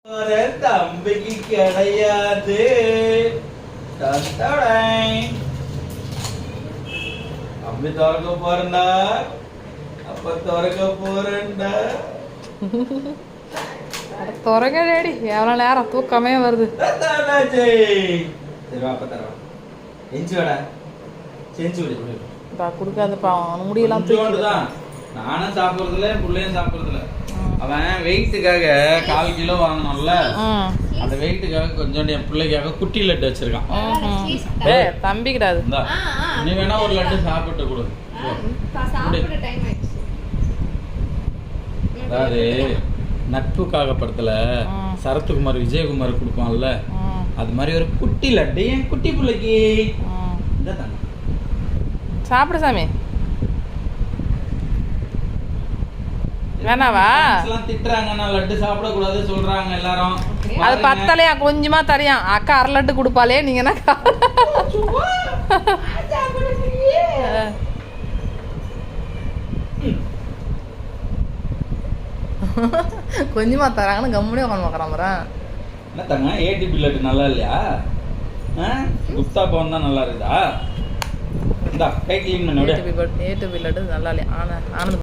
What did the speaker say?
தம்பிக்கு கிடையாது. தம்பி திறக்க போறேன்டா, அப்ப திறக்க போறேன்டா. திறங்க டேடி, எவ்வளோ நேரம் தூக்கமே வருது. சரி அப்ப தரோம். செஞ்சு விட செஞ்சு விடு. கொடுக்காதப்பா, முடியெல்லாம் தான். நானும் சாப்பிட்றதில்ல, என் பிள்ளையும் சாப்பிட்றதில்ல. அவன் வெயிட்டுக்காக 1/4 கிலோ வாங்கணும்ல, அந்த வெயிட்டுக்காக கொஞ்சோண்டு என் பிள்ளைக்காக குட்டி லட்டு வச்சிருக்கான். தம்பி கிடையாது, நீ வேணா ஒரு லட்டு சாப்பிட்டு கொடு. அதாவது நட்புக்காக படத்துல சரத்குமார் விஜயகுமார் கொடுப்பான்ல, அது மாதிரி ஒரு குட்டி லட்டு என் குட்டி பிள்ளைக்கு. சாப்பிடு சாமி. வேணாவா? திட்டுறாங்க, நான் லட்டு சாப்பிட கூடாது சொல்றாங்க எல்லாரும். அது பத்தலையா, கொஞ்சமா தரையான். அக்கா 1/2 லட்டு கொடுப்பாளே, நீங்க என்ன கொஞ்சமா தராங்கன்னு கம்முனே உட்காந்து பார்க்குறான். என்ன தாங்க ஏடிபி லட்டு நல்லா இல்லையா? குப்தா பவன் தான் நல்லா இருக்குதா? இந்தா கை க்ளீன் பண்ணி. ஏடிபி லட்டு நல்லா இல்லையா? ஆனந்த்